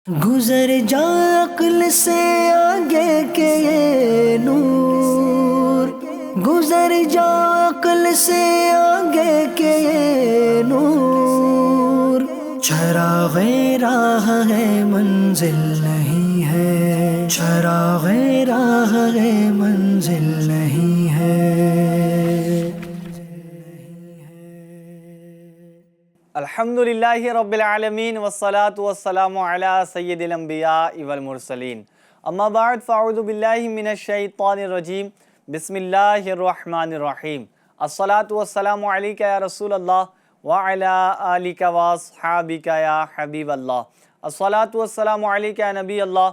گزر جا عقل سے آگے کے یہ نور، گزر جا عقل سے آگے کے یہ نور، چراغ راہ ہے منزل نہیں ہے، چراغ راہ ہے منزل نہیں ہے۔ الحمدللہ رب العالمین والصلاة والسلام علی سید الانبیاء والمرسلین، اما بعد فاعوذ باللہ من الشیطان الرجیم، بسم اللہ الرحمن الرحیم۔ الصلاة والسلام علیکہ یا رسول اللہ وعلی آلکہ واصحابکہ یا حبیب اللہ۔ الصلاة والسلام علیکہ یا نبی اللہ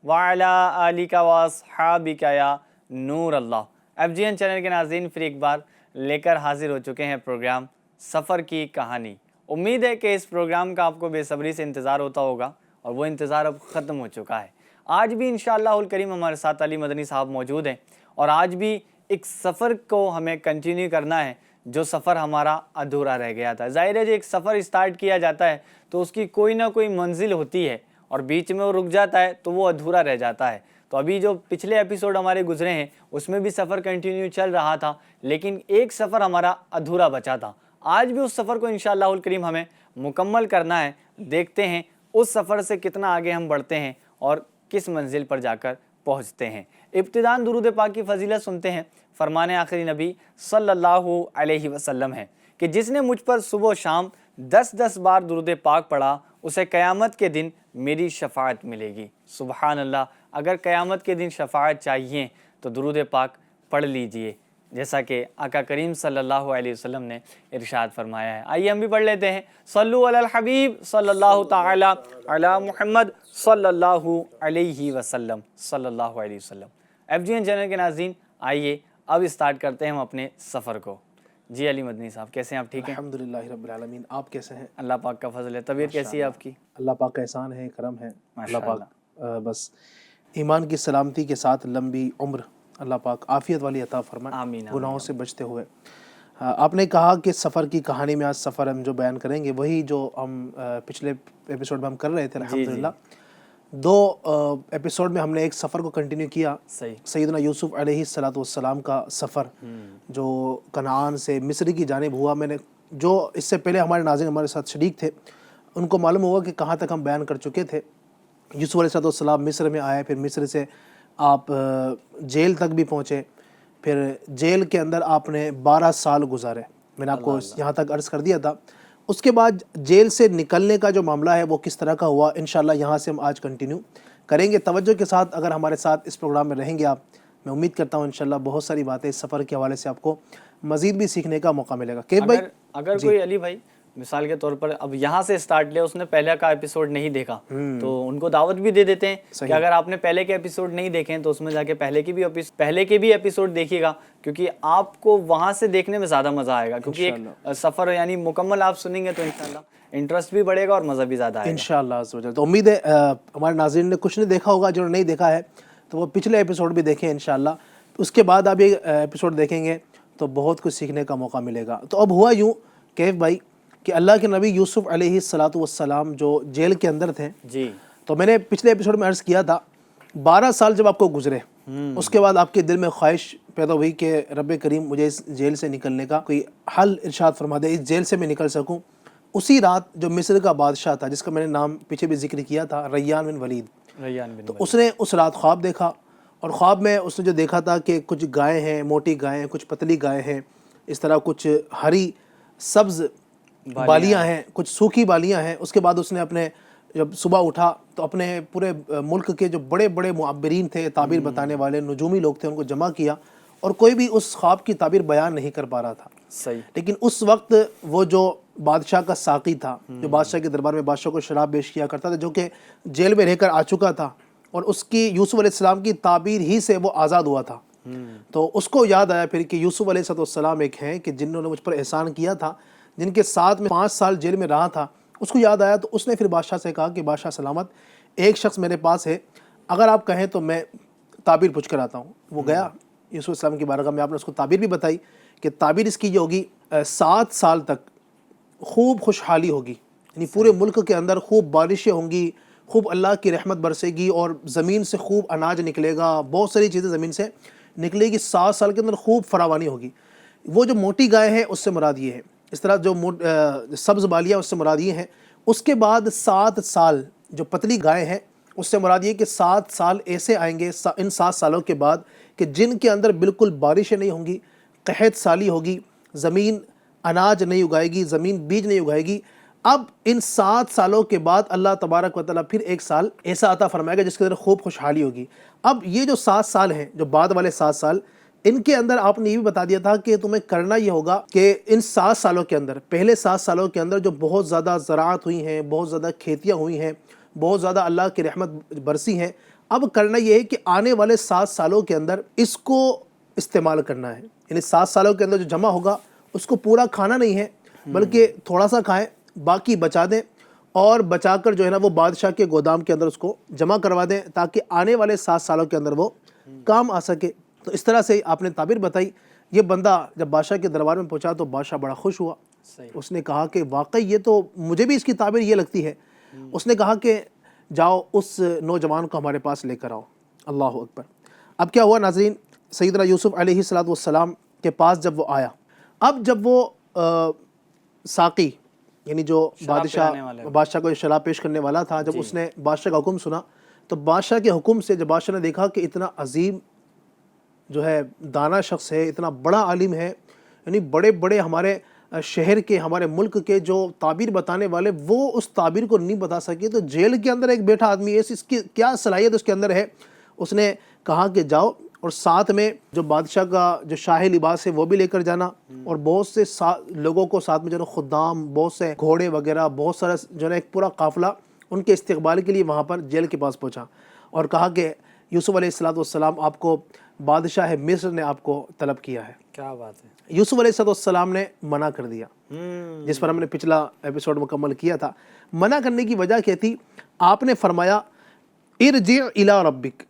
وعلی آلکہ واصحابکہ یا نور اللہ۔ FGN چینل کے ناظرین، پھر ایک بار لے کر حاضر ہو چکے ہیں پروگرام سفر کی کہانی۔ امید ہے کہ اس پروگرام کا آپ کو بے صبری سے انتظار ہوتا ہوگا، اور وہ انتظار اب ختم ہو چکا ہے۔ آج بھی انشاءاللہ الکریم ہمارے ساتھ علی مدنی صاحب موجود ہیں، اور آج بھی ایک سفر کو ہمیں کنٹینیو کرنا ہے جو سفر ہمارا ادھورا رہ گیا تھا۔ ظاہر ہے جو ایک سفر اسٹارٹ کیا جاتا ہے تو اس کی کوئی نہ کوئی منزل ہوتی ہے، اور بیچ میں وہ رک جاتا ہے تو وہ ادھورا رہ جاتا ہے۔ تو ابھی جو پچھلے ایپیسوڈ ہمارے گزرے ہیں اس میں بھی سفر کنٹینیو چل رہا تھا، لیکن ایک سفر ہمارا ادھورا بچا تھا۔ آج بھی اس سفر کو انشاءاللہ الکریم ہمیں مکمل کرنا ہے۔ دیکھتے ہیں اس سفر سے کتنا آگے ہم بڑھتے ہیں اور کس منزل پر جا کر پہنچتے ہیں۔ ابتداً درود پاک کی فضیلت سنتے ہیں۔ فرمان آخری نبی صلی اللہ علیہ وسلم ہے کہ جس نے مجھ پر صبح و شام 10 بار درود پاک پڑھا اسے قیامت کے دن میری شفاعت ملے گی۔ سبحان اللہ، اگر قیامت کے دن شفاعت چاہیے تو درود پاک پڑھ لیجئے، جیسا کہ آقا کریم صلی اللہ علیہ وسلم نے ارشاد فرمایا ہے۔ آئیے ہم بھی پڑھ لیتے ہیں۔ صلو علی الحبیب صلی اللہ تعالی علی محمد صلی اللہ علیہ وسلم صلی اللہ علیہ وسلم۔ FGN چینل کے ناظرین، آئیے اب اسٹارٹ کرتے ہیں ہم اپنے سفر کو۔ جی علی مدنی صاحب، کیسے ہیں آپ؟ ٹھیک ہیں؟ الحمدللہ رب العالمین، آپ کیسے ہیں؟ اللہ پاک کا فضل ہے۔ طبیعت کیسی ہے آپ کی؟ اللہ پاک کا احسان ہے، کرم ہے۔ اللہ ماشاءاللہ۔ پاک بس ایمان کی سلامتی کے ساتھ لمبی عمر اللہ پاک عافیت والی عطا فرمائے، آمین۔ گناہوں سے بچتے ہوئے۔ آپ نے کہا کہ سفر کی کہانی میں آج سفر ہم جو بیان کریں گے وہی جو ہم پچھلے ایپیسوڈ میں ہم کر رہے تھے الحمدللہ۔ 2 ایپیسوڈ میں ہم نے ایک سفر کو کنٹینیو کیا، سیدنا یوسف علیہ السلام کا سفر جو کنعان سے مصر کی جانب ہوا۔ میں نے جو اس سے پہلے ہمارے ناظرین ہمارے ساتھ شریک تھے ان کو معلوم ہوگا کہ کہاں تک ہم بیان کر چکے تھے۔ یوسف علیہ السلام مصر میں آئے، پھر مصر سے آپ جیل تک بھی پہنچے، پھر جیل کے اندر آپ نے 12 سال گزارے، میں نے آپ کو یہاں تک عرض کر دیا تھا۔ اس کے بعد جیل سے نکلنے کا جو معاملہ ہے وہ کس طرح کا ہوا، انشاءاللہ یہاں سے ہم آج کنٹینیو کریں گے۔ توجہ کے ساتھ اگر ہمارے ساتھ اس پروگرام میں رہیں گے آپ، میں امید کرتا ہوں انشاءاللہ بہت ساری باتیں اس سفر کے حوالے سے آپ کو مزید بھی سیکھنے کا موقع ملے گا۔ کہ بھائی اگر کوئی علی بھائی مثال کے طور پر اب یہاں سے سٹارٹ لے، اس نے پہلے کا ایپیسوڈ نہیں دیکھا تو ان کو دعوت بھی دے دیتے ہیں کہ اگر آپ نے پہلے کے ایپیسوڈ نہیں دیکھیں تو اس میں جا کے پہلے کے بھی ایپیسوڈ دیکھیے گا، کیونکہ آپ کو وہاں سے دیکھنے میں زیادہ مزہ آئے گا، کیونکہ ایک سفر یعنی مکمل آپ سنیں گے تو انشاءاللہ انٹرسٹ بھی بڑھے گا اور مزہ بھی زیادہ آئے گا انشاءاللہ عز و جل۔ تو امید ہے ہمارے ناظرین نے کچھ نہیں دیکھا ہوگا، جنہوں نے نہیں دیکھا ہے تو وہ پچھلے ایپیسوڈ بھی دیکھیں انشاءاللہ۔ اس کے بعد آپ یہ ایپیسوڈ دیکھیں گے تو بہت کچھ سیکھنے کا موقع ملے گا۔ تو اب ہوا یوں کیف بھائی کہ اللہ کے نبی یوسف علیہ السلام جو جیل کے اندر تھے، جی، تو میں نے پچھلے ایپیسوڈ میں عرض کیا تھا 12 سال جب آپ کو گزرے اس کے بعد آپ کے دل میں خواہش پیدا ہوئی کہ رب کریم مجھے اس جیل سے نکلنے کا کوئی حل ارشاد فرما دے، اس جیل سے میں نکل سکوں۔ اسی رات جو مصر کا بادشاہ تھا جس کا میں نے نام پیچھے بھی ذکر کیا تھا، ریان بن ولید، تو اس نے اس رات خواب دیکھا، اور خواب میں اس نے جو دیکھا تھا کہ کچھ گائے ہیں، موٹی گائے ہیں، کچھ پتلی گائے ہیں، اس طرح کچھ ہری سبز بالیاں ہیں، کچھ سوکھی بالیاں ہیں۔ اس کے بعد اس نے اپنے جب صبح اٹھا تو اپنے پورے ملک کے جو بڑے بڑے معبرین تھے، تعبیر بتانے والے نجومی لوگ تھے، ان کو جمع کیا، اور کوئی بھی اس خواب کی تعبیر بیان نہیں کر پا رہا تھا۔ صحیح۔ لیکن اس وقت وہ جو بادشاہ کا ساقی تھا، جو بادشاہ کے دربار میں بادشاہ کو شراب پیش کیا کرتا تھا، جو کہ جیل میں رہ کر آ چکا تھا اور اس کی یوسف علیہ السلام کی تعبیر ہی سے وہ آزاد ہوا تھا، تو اس کو یاد آیا پھر کہ یوسف علیہ السلام ایک ہیں کہ جنہوں نے مجھ پر احسان کیا تھا، جن کے ساتھ میں 5 سال جیل میں رہا تھا۔ اس کو یاد آیا تو اس نے پھر بادشاہ سے کہا کہ بادشاہ سلامت، ایک شخص میرے پاس ہے، اگر آپ کہیں تو میں تعبیر پوچھ کر آتا ہوں۔ وہ گیا یوسف علیہ السلام کی بارگاہ میں، آپ نے اس کو تعبیر بھی بتائی کہ تعبیر اس کی یہ ہوگی 7 سال تک خوب خوشحالی ہوگی، یعنی پورے ملک کے اندر خوب بارشیں ہوں گی، خوب اللہ کی رحمت برسے گی اور زمین سے خوب اناج نکلے گا، بہت ساری چیزیں زمین سے نکلے گی، 7 سال کے اندر خوب فراوانی ہوگی. وہ جو موٹی گائے ہے اس سے مراد یہ ہے. اس طرح جو سبز بالیاں اس سے مراد یہ ہیں. اس کے بعد 7 سال جو پتلی گائے ہیں اس سے مراد یہ کہ 7 سال ایسے آئیں گے ان 7 سالوں کے بعد کہ جن کے اندر بالکل بارشیں نہیں ہوں گی، قحط سالی ہوگی، زمین اناج نہیں اگائے گی، زمین بیج نہیں اگائے گی. اب ان 7 سالوں کے بعد اللہ تبارک و تعالیٰ پھر ایک سال ایسا عطا فرمائے گا جس کے اندر خوب خوشحالی ہوگی. اب یہ جو 7 سال ہیں، جو بعد والے 7 سال، ان کے اندر آپ نے یہ بھی بتا دیا تھا کہ تمہیں کرنا یہ ہوگا کہ ان 7 سالوں کے اندر، پہلے 7 سالوں کے اندر جو بہت زیادہ زراعت ہوئی ہیں، بہت زیادہ کھیتیاں ہوئی ہیں، بہت زیادہ اللہ کی رحمت برسی ہیں، اب کرنا یہ ہے کہ آنے والے 7 سالوں کے اندر اس کو استعمال کرنا ہے. یعنی 7 سالوں کے اندر جو جمع ہوگا اس کو پورا کھانا نہیں ہے بلکہ تھوڑا سا کھائیں، باقی بچا دیں اور بچا کر جو ہے نا وہ بادشاہ کے گودام کے اندر اس کو جمع کروا دیں تاکہ آنے والے 7 سالوں کے اندر وہ کام آ سکے. تو اس طرح سے آپ نے تعبیر بتائی. یہ بندہ جب بادشاہ کے دربار میں پہنچا تو بادشاہ بڑا خوش ہوا. اس نے کہا کہ واقعی یہ تو مجھے بھی اس کی تعبیر یہ لگتی ہے. اس نے کہا کہ جاؤ اس نوجوان کو ہمارے پاس لے کر آؤ. اللہ اکبر. اب کیا ہوا ناظرین، سیدنا یوسف علیہ السلام کے پاس جب وہ آیا، اب جب وہ ساقی یعنی جو بادشاہ کو شراب پیش کرنے والا تھا، جب اس نے بادشاہ کا حکم سنا تو بادشاہ کے حکم سے جب بادشاہ نے دیکھا کہ اتنا عظیم جو ہے دانا شخص ہے، اتنا بڑا عالم ہے، یعنی بڑے بڑے ہمارے شہر کے، ہمارے ملک کے جو تعبیر بتانے والے وہ اس تعبیر کو نہیں بتا سکے، تو جیل کے اندر ایک بیٹھا آدمی ہے، اس کی کیا صلاحیت اس کے اندر ہے. اس نے کہا کہ جاؤ اور ساتھ میں جو بادشاہ کا جو شاہی لباس ہے وہ بھی لے کر جانا، اور بہت سے لوگوں کو ساتھ میں جو ہے خدام، بہت سے گھوڑے وغیرہ، بہت سارا جو ہے ایک پورا قافلہ ان کے استقبال کے لیے وہاں پر جیل کے پاس پہنچا اور کہا کہ یوسف علیہ السلام آپ کو بادشاہ مصر نے آپ کو طلب کیا ہے. کیا بات ہے. یوسف علیہ السلام نے منع کر دیا، جس پر ہم نے پچھلا ایپیسوڈ مکمل کیا تھا. منع کرنے کی وجہ کیا تھی؟ آپ نے فرمایا ارجع الی ربک،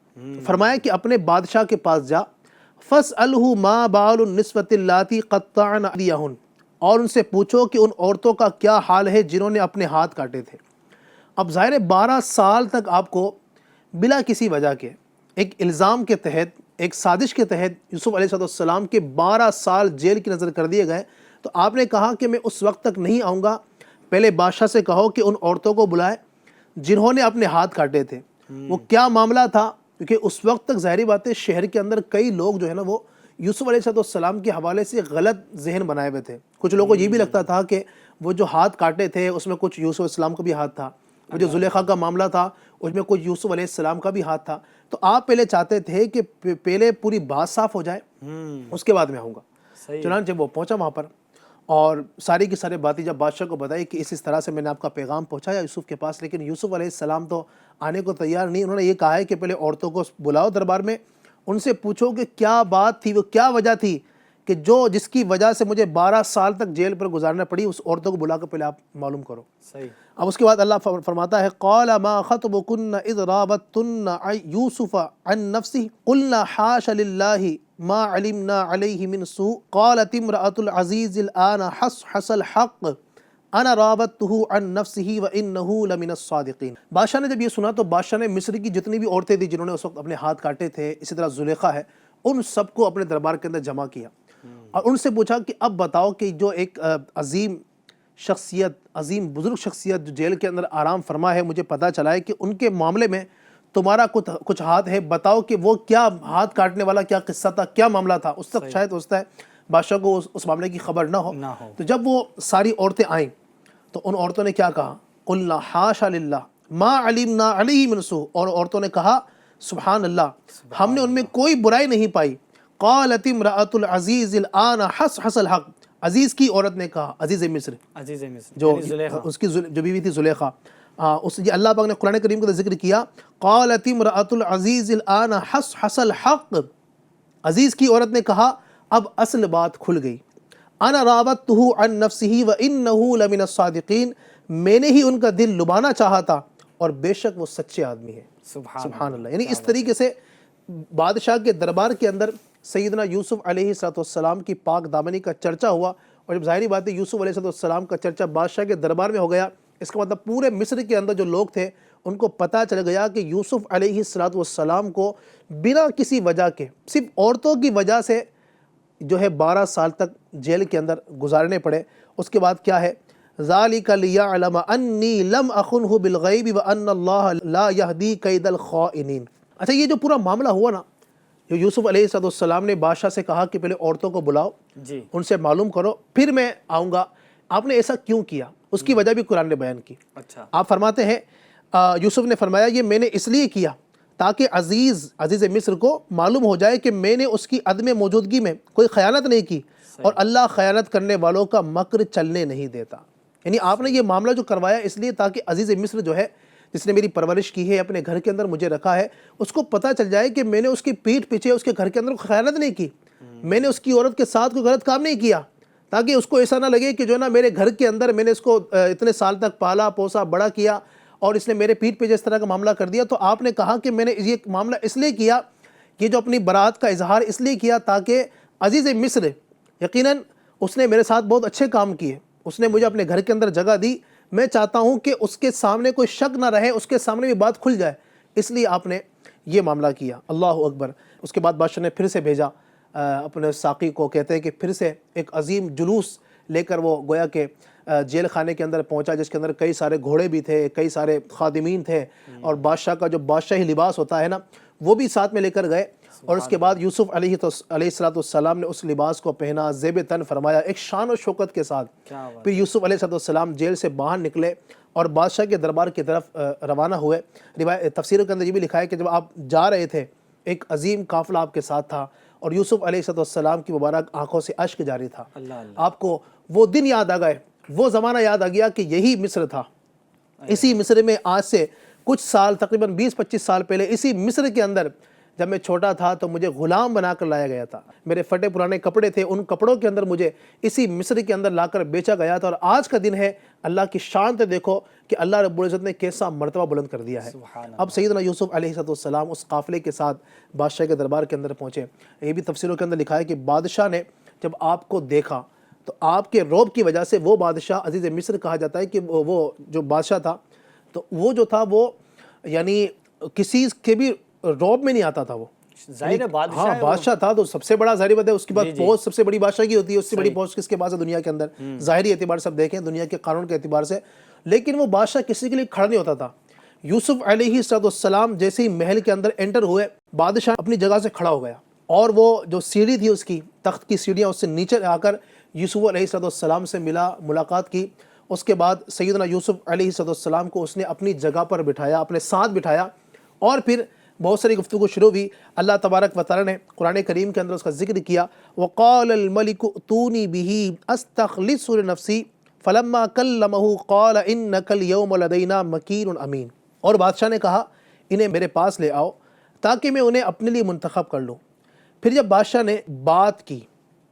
فرمایا کہ اپنے بادشاہ کے پاس جا، فاسألہ ما بال النسوۃ اللاتی قطعن ایدیہن، اور ان سے پوچھو کہ ان عورتوں کا کیا حال ہے جنہوں نے اپنے ہاتھ کاٹے تھے. اب ظاہر 12 سال تک آپ کو بلا کسی وجہ کے ایک الزام کے تحت، ایک سازش کے تحت یوسف علیہ السلام کے 12 سال جیل کی نظر کر دیے گئے. تو آپ نے کہا کہ میں اس وقت تک نہیں آؤں گا، پہلے بادشاہ سے کہو کہ ان عورتوں کو بلائے جنہوں نے اپنے ہاتھ کاٹے تھے. وہ کیا معاملہ تھا؟ کیونکہ اس وقت تک ظاہری بات ہے شہر کے اندر کئی لوگ جو ہے نا وہ یوسف علیہ السلام کے حوالے سے غلط ذہن بنائے ہوئے تھے. کچھ لوگوں کو یہ بھی لگتا تھا کہ وہ جو ہاتھ کاٹے تھے اس میں کچھ یوسف علیہ السلام کا بھی ہاتھ تھا، وہ جو زلیخا کا معاملہ تھا اس میں کچھ یوسف علیہ السلام کا بھی ہاتھ تھا. تو آپ پہلے چاہتے تھے کہ پہلے پوری بات صاف ہو جائے اس کے بعد میں آؤں گا. چنانچہ وہ پہنچا وہاں پر اور ساری کی ساری باتیں جب بادشاہ کو بتائی کہ اس طرح سے میں نے آپ کا پیغام پہنچایا یوسف کے پاس، لیکن یوسف علیہ السلام تو آنے کو تیار نہیں. انہوں نے یہ کہا ہے کہ پہلے عورتوں کو بلاؤ دربار میں، ان سے پوچھو کہ کیا بات تھی، وہ کیا وجہ تھی کہ جس کی وجہ سے مجھے 12 سال تک جیل پر گزارنا پڑی، اس عورتوں کو بلا کر پہلے آپ معلوم کرو. صحیح. اب اس کے بعد اللہ فرماتا ہے قال ما خطبكن اذ راوتن یوسف عن نفسه قلنا حاش للہ ما علمنا علیہ من سوء قالت امرأة العزیز الآن حصحص الحق انا راودته عن نفسه وانه لمن الصادقین. بادشاہ نے جب یہ سنا تو بادشاہ نے مصر کی جتنی بھی عورتیں تھیں جنہوں نے اس وقت اپنے ہاتھ کاٹے تھے، اسی طرح زلیخا ہے، ان سب کو اپنے دربار کے اندر جمع کیا اور ان سے پوچھا کہ اب بتاؤ کہ جو ایک عظیم شخصیت، عظیم بزرگ شخصیت جو جیل کے اندر آرام فرما ہے، مجھے پتہ چلا ہے کہ ان کے معاملے میں تمہارا کچھ ہاتھ ہے، بتاؤ کہ وہ کیا ہاتھ کاٹنے والا کیا قصہ تھا، کیا معاملہ تھا. اس تک شاید ہوتا ہے بادشاہ کو اس معاملے کی خبر نہ ہو. تو جب وہ ساری عورتیں آئیں تو ان عورتوں نے کیا کہا؟ قلنا حاشا للہ ما علمنا علیہ من سوء، اور عورتوں نے کہا سبحان اللہ، ہم نے ان میں کوئی برائی نہیں پائی. قالت امرأۃ العزیز الآن حصحص الحق، عزیز کی عورت نے کہا، عزیز مصر جو اس کی جو بیوی تھی زلیخا، اللہ پاک نے قرآن کریم کا ذکر کیا. قالت امرأۃ العزیز الآن حصحص الحق، عزیز کی عورت نے کہا اب اصل بات کھل گئی. انا راودته عن نفسه وانه لمن الصادقین، میں نے ہی ان کا دل لبانا چاہا تھا اور بے شک وہ سچے آدمی ہیں. سبحان اللہ. یعنی اس طریقے سے بادشاہ کے دربار کے اندر سیدنا یوسف علیہ السلام کی پاک دامنی کا چرچا ہوا، اور جب ظاہری بات ہے یوسف علیہ السلام کا چرچا بادشاہ کے دربار میں ہو گیا، اس کا مطلب پورے مصر کے اندر جو لوگ تھے ان کو پتہ چل گیا کہ یوسف علیہ السلام کو بنا کسی وجہ کے صرف عورتوں کی وجہ سے جو ہے 12 سال تک جیل کے اندر گزارنے پڑے. اس کے بعد کیا ہے؟ ذالک لیعلم انی لم اخنہ بالغیب وان اللہ لا یہدی کید الخائنین. اچھا یہ جو پورا معاملہ ہوا نا، جو یوسف علیہ السلام نے بادشاہ سے کہا کہ پہلے عورتوں کو بلاؤ، جی ان سے معلوم کرو پھر میں آؤں گا، آپ نے ایسا کیوں کیا؟ اس کی وجہ بھی قرآن نے بیان کی. اچھا آپ فرماتے ہیں یوسف نے فرمایا یہ میں نے اس لیے کیا تاکہ عزیز مصر کو معلوم ہو جائے کہ میں نے اس کی عدم موجودگی میں کوئی خیانت نہیں کی، اور اللہ خیانت کرنے والوں کا مکر چلنے نہیں دیتا. یعنی آپ نے یہ معاملہ جو کروایا اس لیے تاکہ عزیز مصر جو ہے، جس نے میری پرورش کی ہے، اپنے گھر کے اندر مجھے رکھا ہے، اس کو پتہ چل جائے کہ میں نے اس کی پیٹھ پیچھے اس کے گھر کے اندر خیانت نہیں کی، میں نے اس کی عورت کے ساتھ کوئی غلط کام نہیں کیا، تاکہ اس کو ایسا نہ لگے کہ جو نا میرے گھر کے اندر میں نے اس کو اتنے سال تک پالا پوسا بڑا کیا اور اس نے میرے پیٹھ پیچھے اس طرح کا معاملہ کر دیا. تو آپ نے کہا کہ میں نے یہ معاملہ اس لیے کیا، یہ جو اپنی برات کا اظہار اس لیے کیا تاکہ عزیز مصر، یقیناً اس نے میرے ساتھ بہت اچھے کام کیے، اس نے مجھے اپنے گھر کے اندر جگہ دی، میں چاہتا ہوں کہ اس کے سامنے کوئی شک نہ رہے، اس کے سامنے بھی بات کھل جائے، اس لیے آپ نے یہ معاملہ کیا. اللہ اکبر. اس کے بعد بادشاہ نے پھر سے بھیجا اپنے ساقی کو، کہتے ہیں کہ پھر سے ایک عظیم جلوس لے کر وہ گویا کہ جیل خانے کے اندر پہنچا، جس کے اندر کئی سارے گھوڑے بھی تھے، کئی سارے خادمین تھے، اور بادشاہ کا جو بادشاہی لباس ہوتا ہے نا وہ بھی ساتھ میں لے کر گئے. اور اس کے بعد یوسف علیہ السلام نے اس لباس کو پہنا، زیب تن فرمایا ایک شان و شوکت کے ساتھ. پھر یوسف علیہ السلام جیل سے باہر نکلے اور بادشاہ کے دربار کی طرف روانہ ہوئے. تفسیروں کے اندر یہ بھی لکھا ہے کہ جب آپ جا رہے تھے ایک عظیم قافلہ آپ کے ساتھ تھا، اور یوسف علیہ السلام کی مبارک آنکھوں سے اشک جاری تھا. آپ کو وہ دن یاد آ گئے، وہ زمانہ یاد آ گیا کہ یہی مصر تھا. اسی مصر میں آج سے کچھ سال، تقریباً 20-25 سال پہلے، اسی مصر کے اندر جب میں چھوٹا تھا تو مجھے غلام بنا کر لایا گیا تھا. میرے پھٹے پرانے کپڑے تھے، ان کپڑوں کے اندر مجھے اسی مصر کے اندر لا کر بیچا گیا تھا. اور آج کا دن ہے، اللہ کی شان تے دیکھو کہ اللہ رب العزت نے کیسا مرتبہ بلند کر دیا ہے. اب سیدنا یوسف علیہ السلام اس قافلے کے ساتھ بادشاہ کے دربار کے اندر پہنچے. یہ بھی تفسیروں کے اندر لکھا ہے کہ بادشاہ نے جب آپ کو دیکھا تو آپ کے روب کی وجہ سے، وہ بادشاہ عزیز مصر کہا جاتا ہے کہ وہ جو بادشاہ تھا تو وہ جو تھا وہ یعنی کسی کے بھی روب میں نہیں آتا تھا. وہ ظاہر ہے ہاں بادشاہ تھا تو سب سے بڑا ظاہری بات ہے، اس کے بعد پوسٹ سب سے بڑی بادشاہ کی ہوتی ہے، اس سے بڑی پوسٹ کس کے پاس ہے دنیا کے اندر؟ ظاہری اعتبار سے دیکھیں، دنیا کے قانون کے اعتبار سے. لیکن وہ بادشاہ کسی کے لیے کھڑا نہیں ہوتا تھا. یوسف علیہ السلام جیسے ہی محل کے اندر انٹر ہوئے، بادشاہ اپنی جگہ سے کھڑا ہو گیا، اور وہ جو سیڑھی تھی اس کی تخت کی سیڑھیاں، اس سے نیچے آ کر یوسف علیہ السلام سے ملاقات کی. اس کے بعد سیدنا یوسف علیہ السلام کو اس نے اپنی جگہ پر بٹھایا، اپنے ساتھ بٹھایا، اور پھر بہت ساری گفتگو شروع ہوئی. اللہ تبارک و تعالی نے قرآن کریم کے اندر اس کا ذکر کیا. وقال الملک اتونی بہ استخلصہ لنفسی فلما کلمہ قال انک اليوم لدینا مکین امین. اور بادشاہ نے کہا انہیں میرے پاس لے آؤ تاکہ میں انہیں اپنے لیے منتخب کر لوں. پھر جب بادشاہ نے بات کی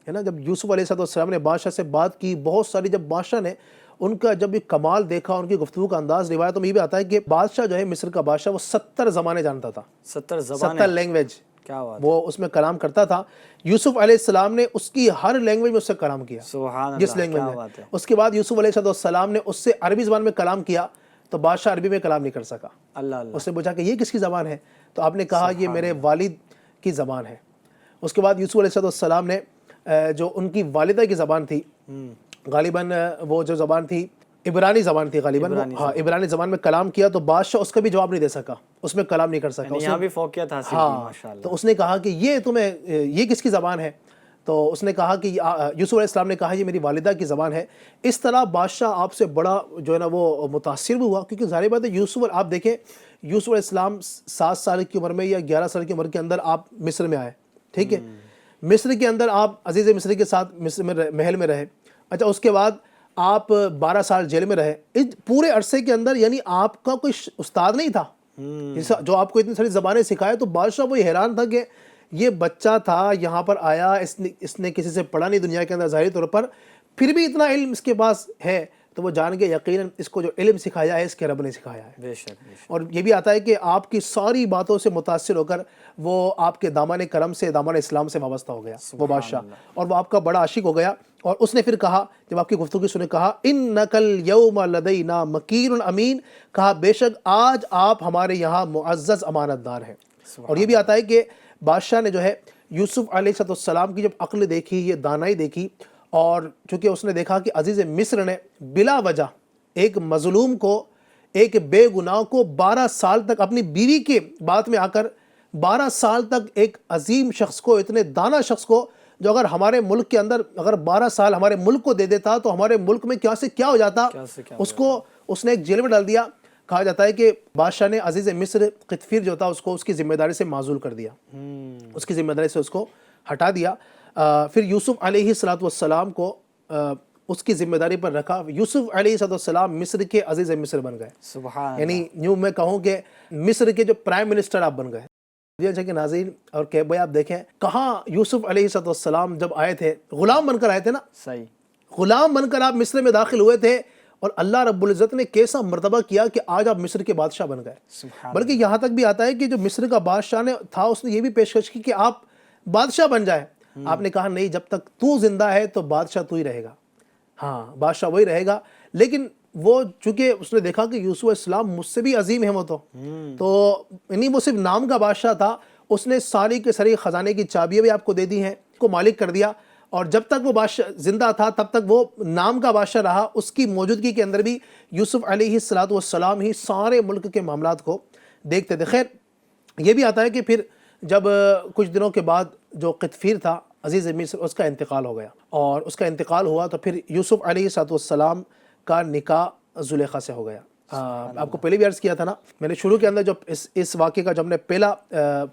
ہے نا، جب یوسف علیہ السلام نے بادشاہ سے بات کی بہت ساری، جب بادشاہ نے ان کا جب یہ کمال دیکھا، ان کی گفتگو کا انداز، روایتوں میں یہ بھی آتا ہے کہ بادشاہ جو ہے مصر کا بادشاہ وہ 70 زبانیں جانتا تھا. 70 لینگویج کیا بات، وہ اس میں کلام کرتا تھا. یوسف علیہ السلام نے اس کی ہر لینگویج میں اس سے کلام کیا، سبحان جس اللہ، لینگویج کیا میں. بات ہے. اس کے بعد یوسف علیہ السلام نے اس سے عربی زبان میں کلام کیا تو بادشاہ عربی میں کلام نہیں کر سکا. اللہ اللہ. اس نے پوچھا کہ یہ کس کی زبان ہے؟ تو آپ نے کہا یہ میرے والد کی زبان ہے. اس کے بعد یوسف علیہ السلام نے جو ان کی والدہ کی زبان تھی، غالباً وہ جو زبان تھی عبرانی زبان تھی، غالباً ہاں عبرانی زبان میں کلام کیا تو بادشاہ اس کا بھی جواب نہیں دے سکا، اس میں کلام نہیں کر سکا. یہاں بھی فوقیت حاصل کی، ماشاءاللہ. تو اس نے کہا کہ یہ کس کی زبان ہے؟ تو اس نے کہا کہ یوسف علیہ السلام نے کہا یہ میری والدہ کی زبان ہے. اس طرح بادشاہ آپ سے بڑا جو ہے نا وہ متاثر بھی ہوا، کیونکہ ظاہر بات ہے یوسف، آپ دیکھیں یوسف علیہ السلام 7 سال کی عمر میں یا 11 سال کی عمر کے اندر آپ مصر میں آئے، ٹھیک ہے، مصر کے اندر آپ عزیز مصر کے ساتھ مصر میں محل میں رہے. اچھا اس کے بعد آپ 12 سال جیل میں رہے. اس پورے عرصے کے اندر یعنی آپ کا کوئی استاد نہیں تھا جو آپ کو اتنی ساری زبانیں سکھائے. تو بادشاہ وہی حیران تھا کہ یہ بچہ تھا یہاں پر آیا، اس نے کسی سے پڑھا نہیں دنیا کے اندر ظاہری طور پر، پھر بھی اتنا علم اس کے پاس ہے. تو وہ جان گئے یقیناً اس کو جو علم سکھایا ہے اس کے رب نے سکھایا ہے. بے شک بے شک. اور یہ بھی آتا ہے کہ آپ کی ساری باتوں سے متاثر ہو کر وہ آپ کے دامن کرم سے دامن اسلام سے وابستہ ہو گیا وہ بادشاہ, اور وہ آپ کا بڑا عاشق ہو گیا. اور اس نے پھر کہا, جب آپ کی گفتگو سنے, کہا انک الیوم لدینا مکین امین, کہا بے شک آج آپ ہمارے یہاں معزز امانت دار ہیں. اور یہ بھی آتا ہے کہ بادشاہ نے جو ہے یوسف علیہ السلام کی جب عقل دیکھی, یہ دانائی دیکھی, اور چونکہ اس نے دیکھا کہ عزیز مصر نے بلا وجہ ایک مظلوم کو, ایک بے گناہ کو 12 سال تک اپنی بیوی کے بات میں آ کر 12 سال تک ایک عظیم شخص کو, اتنے دانا شخص کو, جو اگر ہمارے ملک کے اندر اگر 12 سال ہمارے ملک کو دے دیتا تو ہمارے ملک میں کیا سے کیا ہو جاتا, اس کو اس نے ایک جیل میں ڈال دیا. کہا جاتا ہے کہ بادشاہ نے عزیز مصر قطفیر جو تھا اس کو اس کی ذمہ داری سے معزول کر دیا, اس کی ذمہ داری سے اس کو ہٹا دیا. پھر یوسف علیہ السلام کو اس کی ذمہ داری پر رکھا. یوسف علیہ السلام مصر کے عزیز مصر بن گئے. سبحان یعنی یوں میں کہوں کہ مصر کے جو پرائم منسٹر آپ بن گئے. جی اچھا کہ ناظرین اور کہ بھائی آپ دیکھیں کہاں یوسف علیہ السلام جب آئے تھے, غلام بن کر آئے تھے نا, صحیح غلام بن کر آپ مصر میں داخل ہوئے تھے, اور اللہ رب العزت نے کیسا مرتبہ کیا کہ آج آپ مصر کے بادشاہ بن گئے. بلکہ یہاں تک بھی آتا ہے کہ جو مصر کا بادشاہ نے تھا اس نے یہ بھی پیشکش کی کہ آپ بادشاہ بن جائے. آپ نے کہا نہیں, جب تک تو زندہ ہے تو بادشاہ تو ہی رہے گا. ہاں بادشاہ وہی رہے گا. لیکن وہ چونکہ اس نے دیکھا کہ یوسف علیہ السلام مجھ سے بھی عظیم ہے, وہ تو نہیں وہ صرف نام کا بادشاہ تھا, اس نے ساری کے ساری خزانے کی چابیاں بھی آپ کو دے دی ہیں, کو مالک کر دیا. اور جب تک وہ بادشاہ زندہ تھا تب تک وہ نام کا بادشاہ رہا. اس کی موجودگی کے اندر بھی یوسف علیہ السلام ہی سارے ملک کے معاملات کو دیکھتے تھے. خیر یہ بھی آتا ہے کہ پھر جب کچھ دنوں کے بعد جو قطفیر تھا عزیز مصر, اس کا انتقال ہو گیا, اور اس کا انتقال ہوا تو پھر یوسف علیہ السلام کا نکاح زلیخا سے ہو گیا. آپ کو پہلے بھی عرض کیا تھا نا, میں نے شروع کے اندر جو اس واقعے کا جب نے پہلا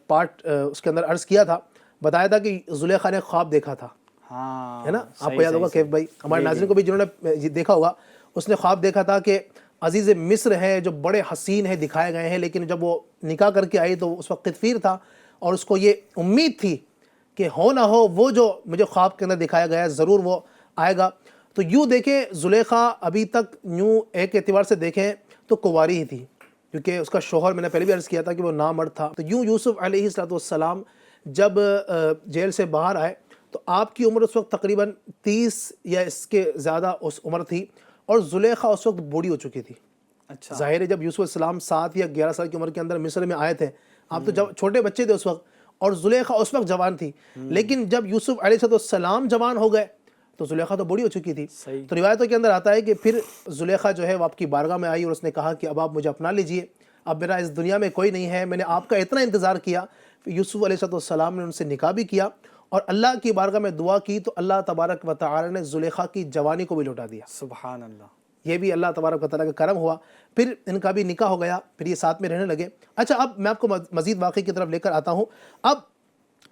پارٹ اس کے اندر عرض کیا تھا, بتایا تھا کہ زلیخا نے خواب دیکھا تھا, ہے نا, آپ کو یاد ہوگا کیف بھائی, ہمارے ناظرین کو بھی جنہوں نے دیکھا ہوگا, اس نے خواب دیکھا تھا کہ عزیز مصر ہیں جو بڑے حسین ہیں دکھائے گئے ہیں, لیکن جب وہ نکاح کر کے آئی تو اس وقت قطفیر تھا, اور اس کو یہ امید تھی کہ ہو نہ ہو وہ جو مجھے خواب کے اندر دکھایا گیا ہے ضرور وہ آئے گا. تو یوں دیکھیں زلیخا ابھی تک یوں ایک اعتبار سے دیکھیں تو کنواری ہی تھی, کیونکہ اس کا شوہر میں نے پہلے بھی عرض کیا تھا کہ وہ نامرد تھا. تو یوں یوسف علیہ السلام جب جیل سے باہر آئے تو آپ کی عمر اس وقت تقریباً 30 یا اس کے زیادہ اس عمر تھی, اور زلیخا اس وقت بوڑھی ہو چکی تھی. اچھا ظاہر ہے جب یوسف علیہ السلام 7 یا 11 سال کی عمر کے اندر مصر میں آئے تھے, آپ تو جب چھوٹے بچے تھے اس وقت, اور زلیخا اس وقت جوان تھی. لیکن جب یوسف علیہ السلام جوان ہو گئے تو زلیخا تو بڑی ہو چکی تھی. تو روایتوں کے اندر آتا ہے کہ پھر زلیخا جو ہے وہ آپ کی بارگاہ میں آئی, اور اس نے کہا کہ اب آپ مجھے اپنا لیجئے, اب میرا اس دنیا میں کوئی نہیں ہے, میں نے آپ کا اتنا انتظار کیا. یوسف علیہ السلام نے ان سے نکاح بھی کیا, اور اللہ کی بارگاہ میں دعا کی تو اللہ تبارک و تعالی نے زلیخا کی جوانی کو بھی لوٹا دیا. سبحان اللہ, یہ بھی اللہ تبارک و تعالیٰ کا کرم ہوا. پھر ان کا بھی نکاح ہو گیا, پھر یہ ساتھ میں رہنے لگے. اچھا اب میں آپ کو مزید واقعے کی طرف لے کر آتا ہوں. اب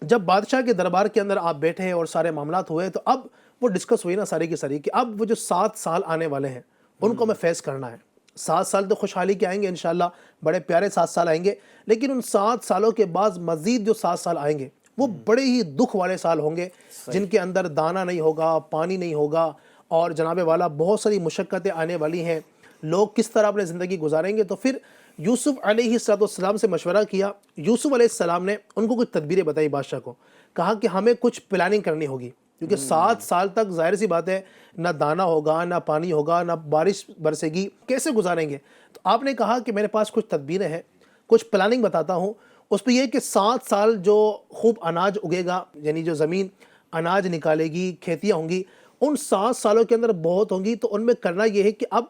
جب بادشاہ کے دربار کے اندر آپ بیٹھے اور سارے معاملات ہوئے تو اب وہ ڈسکس ہوئی نا ساری کی ساری کہ اب وہ جو 7 سال آنے والے ہیں ان کو ہمیں فیس کرنا ہے. 7 سال تو خوشحالی کے آئیں گے انشاءاللہ, بڑے پیارے 7 سال آئیں گے, لیکن ان 7 سالوں کے بعد مزید جو 7 سال آئیں گے وہ بڑے ہی دکھ والے سال ہوں گے, جن کے اندر دانہ نہیں ہوگا, پانی نہیں ہوگا, اور جناب والا بہت ساری مشقتیں آنے والی ہیں. لوگ کس طرح اپنے زندگی گزاریں گے. تو پھر یوسف علیہ السلام سے مشورہ کیا. یوسف علیہ السلام نے ان کو کچھ تدبیریں بتائی بادشاہ کو, کہا کہ ہمیں کچھ پلاننگ کرنی ہوگی, کیونکہ 7 سال تک ظاہر سی بات ہے نہ دانہ ہوگا, نہ پانی ہوگا, نہ بارش برسے گی, کیسے گزاریں گے. تو آپ نے کہا کہ میرے پاس کچھ تدبیریں ہیں, کچھ پلاننگ بتاتا ہوں. اس پہ یہ کہ 7 سال جو خوب اناج اگے گا, یعنی جو زمین اناج نکالے گی, کھیتیاں ہوں گی, ان 7 سالوں کے اندر بہت ہوں گی. تو ان میں کرنا یہ ہے کہ اب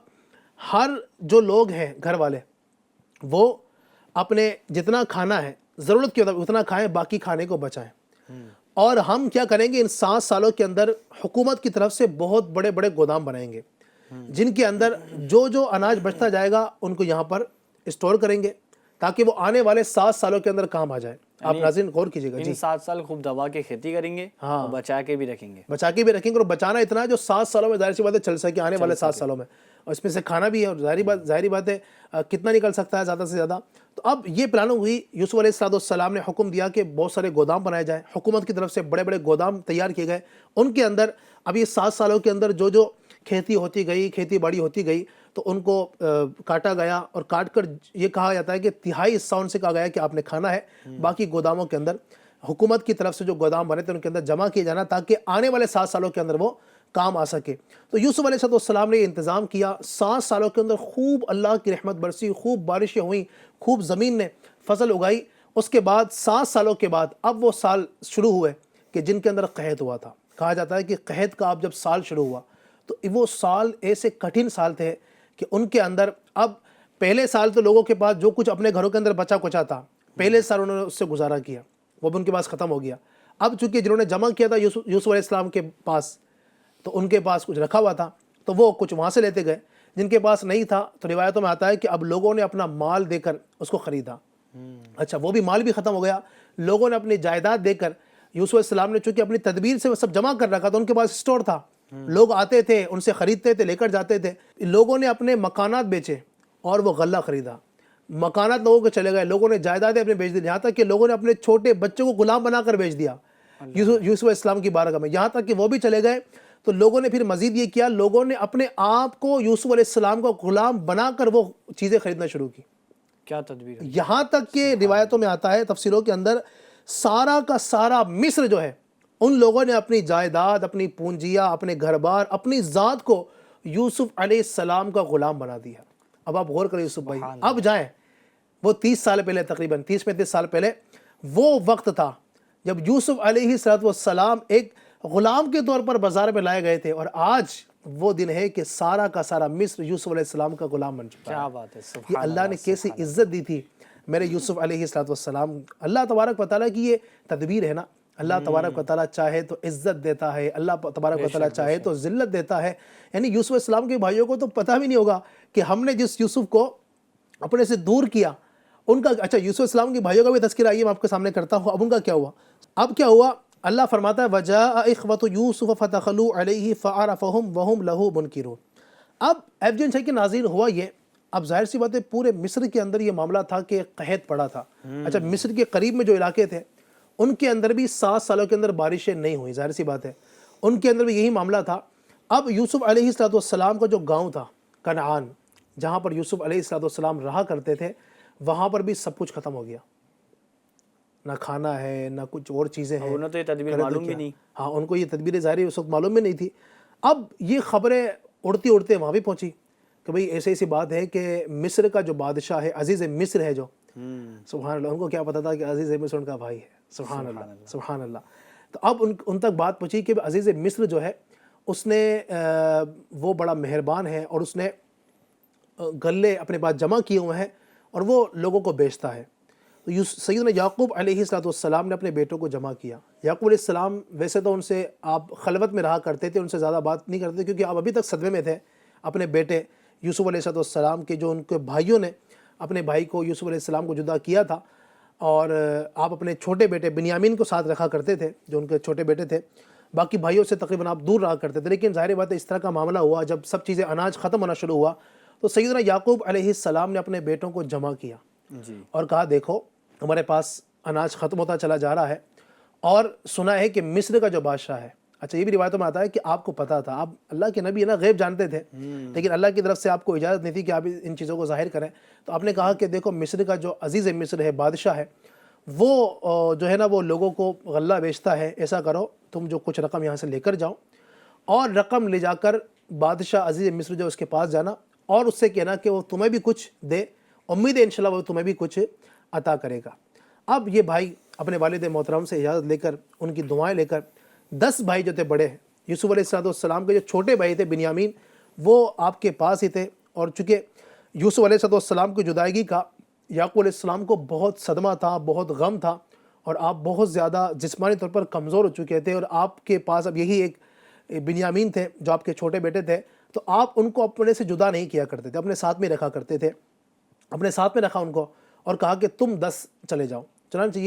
ہر جو لوگ ہیں گھر والے وہ اپنے جتنا کھانا ہے ضرورت کے مطابق اتنا کھائیں, باقی کھانے کو بچائیں. اور ہم کیا کریں گے, ان 7 سالوں کے اندر حکومت کی طرف سے بہت بڑے بڑے گودام بنائیں گے, جن کے اندر جو اناج بچتا جائے گا ان کو یہاں پر اسٹور کریں گے, تاکہ وہ آنے والے 7 سالوں کے اندر کام آ جائے. آپ ناظرین غور کیجیے گا. ان 7 سال خوب دبا کے کھیتی کریں گے, اور بچا کے بھی رکھیں گے. بچا کے بھی رکھیں گے, اور بچانا اتنا ہے جو 7 سالوں میں ظاہر سی بات ہے چل سکے, آنے والے 7 سالوں میں, اور اس میں سے کھانا بھی ہے, اور ظاہری بات ہے کتنا نکل سکتا ہے زیادہ سے زیادہ. تو اب یہ پلاننگ ہوئی. یوسف علیہ السلام نے حکم دیا کہ بہت سارے گودام بنائے جائیں. حکومت کی طرف سے بڑے بڑے گودام تیار کیے گئے. ان کے اندر اب یہ 7 سالوں کے اندر جو کھیتی ہوتی گئی، کھیتی باڑی ہوتی گئی، تو ان کو کاٹا گیا اور کاٹ کر یہ کہا جاتا ہے کہ تہائی حصہ ان سے کہا گیا کہ آپ نے کھانا ہے، باقی گوداموں کے اندر حکومت کی طرف سے جو گودام بنے تھے ان کے اندر جمع کیے جانا تاکہ آنے والے 7 سالوں کے اندر وہ کام آ سکے۔ تو یوسف علیہ السلام نے یہ انتظام کیا، 7 سالوں کے اندر خوب اللہ کی رحمت برسی، خوب بارشیں ہوئیں، خوب زمین نے فصل اگائی۔ اس کے بعد 7 سالوں کے بعد اب وہ سال شروع ہوئے کہ جن کے اندر قحط ہوا تھا۔ کہا جاتا ہے کہ قحط کا اب جب سال شروع ہوا تو وہ سال ایسے کٹھن سال تھے کہ ان کے اندر اب پہلے سال تو لوگوں کے پاس جو کچھ اپنے گھروں کے اندر بچا کچا تھا، پہلے سال انہوں نے اس سے گزارا کیا، وہ بھی ان کے پاس ختم ہو گیا۔ اب چونکہ جنہوں نے جمع کیا تھا یوسف علیہ السلام کے پاس، تو ان کے پاس کچھ رکھا ہوا تھا تو وہ کچھ وہاں سے لیتے گئے، جن کے پاس نہیں تھا تو روایتوں میں آتا ہے کہ اب لوگوں نے اپنا مال دے کر اس کو خریدا۔ اچھا، وہ بھی مال بھی ختم ہو گیا، لوگوں نے اپنی جائیداد دے کر، یوسف علیہ السلام نے چونکہ اپنی تدبیر سے وہ سب جمع کر رکھا تھا، ان کے پاس اسٹور تھا، لوگ آتے تھے ان سے خریدتے تھے، لے کر جاتے تھے۔ لوگوں نے اپنے مکانات بیچے اور وہ غلہ خریدا، مکانات لوگوں کے چلے گئے، لوگوں نے جائیدادیں اپنے بیچ دی، یہاں تک کہ لوگوں نے اپنے چھوٹے بچوں کو غلام بنا کر بیچ دیا یوسف علیہ السلام کی بارگاہ میں، یہاں تک کہ وہ بھی چلے گئے۔ تو لوگوں نے پھر مزید یہ کیا، لوگوں نے اپنے آپ کو یوسف علیہ السلام کو غلام بنا کر وہ چیزیں خریدنا شروع کی۔ کیا تدبیر ہے! یہاں تک کہ روایتوں میں آتا ہے، تفسیروں کے اندر، سارا کا سارا مصر جو ہے ان لوگوں نے اپنی جائیداد، اپنی پونجیاں، اپنے گھر بار، اپنی ذات کو یوسف علیہ السلام کا غلام بنا دیا۔ اب آپ غور کریں یوسف بھائی، اب جائیں وہ 30 سال پہلے، تقریباً 30-35 سال پہلے وہ وقت تھا جب یوسف علیہ السلام ایک غلام کے طور پر بازار میں لائے گئے تھے، اور آج وہ دن ہے کہ سارا کا سارا مصر یوسف علیہ السلام کا غلام بن چکا ہے۔ کیا بات ہے! یہ سبحان اللہ نے کیسی عزت دی تھی میرے یوسف علیہ السلام۔ اللہ تبارک و تعالیٰ کی یہ تدبیر ہے نا، اللہ تبارک و تعالیٰ چاہے تو عزت دیتا ہے، اللہ تبارک و تعالیٰ چاہے تو ذلت دیتا ہے۔ یعنی یوسف علیہ السلام کے بھائیوں کو تو پتہ بھی نہیں ہوگا کہ ہم نے جس یوسف کو اپنے سے دور کیا ان کا، اچھا یوسف علیہ السلام کے بھائیوں کا بھی تذکرہ آئیے میں آپ کے سامنے کرتا ہوں۔ اب ان کا کیا ہوا؟ اب کیا ہوا؟ اللہ فرماتا ہے وَجَاءَ إِخْوَةُ يُوسُفَ فَدَخَلُوا عَلَيْهِ فَعَرَفَهُمْ وَهُمْ لَهُ مُنْكِرُونَ۔ اب ایفجن ہے کہ ناظرین ہوا یہ، اب ظاہر سی بات ہے پورے مصر کے اندر یہ معاملہ تھا کہ قحط پڑا تھا۔ اچھا، مصر کے قریب میں جو علاقے تھے ان کے اندر بھی 7 سالوں کے اندر بارشیں نہیں ہوئیں، ظاہر سی بات ہے ان کے اندر بھی یہی معاملہ تھا۔ اب یوسف علیہ السلام کا جو گاؤں تھا کنعان، جہاں پر یوسف علیہ السلام رہا کرتے تھے، وہاں پر بھی سب کچھ ختم ہو گیا، نہ کھانا ہے نہ کچھ اور چیزیں ہیں۔ انہیں تو یہ تدبیر معلوم بھی نہیں۔ ہاں، ان کو یہ تدبیر ظاہری اس وقت معلوم بھی نہیں تھی۔ اب یہ خبریں اڑتی اڑتے وہاں بھی پہنچی کہ بھئی ایسی بات ہے کہ مصر کا جو بادشاہ ہے، عزیز مصر ہے جو، سبحان اللہ، ان کو کیا پتا تھا کہ عزیز مصر ان کا بھائی ہے، سبحان اللہ سبحان اللہ۔ تو اب ان تک بات پہنچی کہ عزیز مصر جو ہے اس نے وہ بڑا مہربان ہے اور اس نے غلے اپنے پاس جمع کیے ہوئے ہیں اور وہ لوگوں کو بیچتا ہے۔ تو سیدنا یعقوب علیہ السلام نے اپنے بیٹوں کو جمع کیا۔ یعقوب علیہ السلام ویسے تو ان سے آپ خلوت میں رہا کرتے تھے، ان سے زیادہ بات نہیں کرتے کیونکہ آپ ابھی تک صدمے میں تھے اپنے بیٹے یوسف علیہ السلام کے، جو ان کے بھائیوں نے اپنے بھائی کو یوسف علیہ السلام کو جدا کیا تھا، اور آپ اپنے چھوٹے بیٹے بنیامین کو ساتھ رکھا کرتے تھے جو ان کے چھوٹے بیٹے تھے، باقی بھائیوں سے تقریباً آپ دور رہا کرتے تھے۔ لیکن ظاہر بات ہے اس طرح کا معاملہ ہوا جب سب چیزیں اناج ختم ہونا شروع ہوا تو سیدنا یعقوب علیہ السلام نے اپنے بیٹوں کو جمع کیا اور کہا دیکھو ہمارے پاس اناج ختم ہوتا چلا جا رہا ہے، اور سنا ہے کہ مصر کا جو بادشاہ ہے، اچھا یہ بھی روایتوں میں آتا ہے کہ آپ کو پتا تھا، آپ اللہ کے نبی ہے نا، غیب جانتے تھے، لیکن اللہ کی طرف سے آپ کو اجازت نہیں تھی کہ آپ ان چیزوں کو ظاہر کریں، تو آپ نے کہا کہ دیکھو مصر کا جو عزیز مصر ہے، بادشاہ ہے، وہ جو ہے نا وہ لوگوں کو غلہ بیچتا ہے، ایسا کرو تم جو کچھ رقم یہاں سے لے کر جاؤ اور رقم لے جا کر بادشاہ عزیز مصر جو اس کے پاس جانا اور اس سے کہنا کہ وہ تمہیں بھی کچھ دے، امید ہے انشاءاللہ وہ تمہیں بھی کچھ عطا کرے گا۔ اب یہ بھائی اپنے والد محترم سے اجازت لے کر، ان کی دعائیں لے کر، 10 بھائی جو تھے بڑے ہیں، یوسف علیہ السلام کے جو چھوٹے بھائی تھے بنیامین، وہ آپ کے پاس ہی تھے، اور چونکہ یوسف علیہ السلام کی جدائیگی کا یعقوب علیہ السلام کو بہت صدمہ تھا، بہت غم تھا، اور آپ بہت زیادہ جسمانی طور پر کمزور ہو چکے تھے، اور آپ کے پاس اب یہی ایک بنیامین تھے جو آپ کے چھوٹے بیٹے تھے، تو آپ ان کو اپنے سے جدا نہیں کیا کرتے تھے، اپنے ساتھ میں رکھا کرتے تھے، اپنے ساتھ میں رکھا ان کو اور کہا کہ تم 10 چلے جاؤ۔ چنانچہ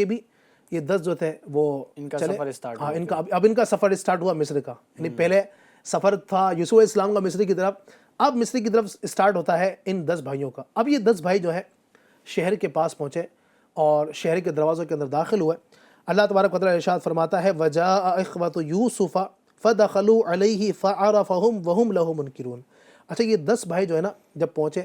یہ 10 جو تھے وہ ان کا چلے، سفر اسٹارٹ ہاں اب ان کا سفر اسٹارٹ ہوا مصر کا، یعنی پہلے سفر تھا یوسف علیہ السلام کا مصر کی طرف، اب مصر کی طرف اسٹارٹ ہوتا ہے ان 10 بھائیوں کا۔ اب یہ 10 بھائی جو ہے شہر کے پاس پہنچے اور شہر کے دروازوں کے اندر داخل ہوئے۔ اللہ تبارک و تعالیٰ ارشاد فرماتا ہے وَجَاءَ إِخْوَةُ يُوسُفَ فَدَخَلُوا عَلَيْهِ فَعَرَفَهُمْ وَهُمْ لَهُ مُنْكِرُونَ۔ اچھا یہ 10 بھائی جو ہے نا جب پہنچے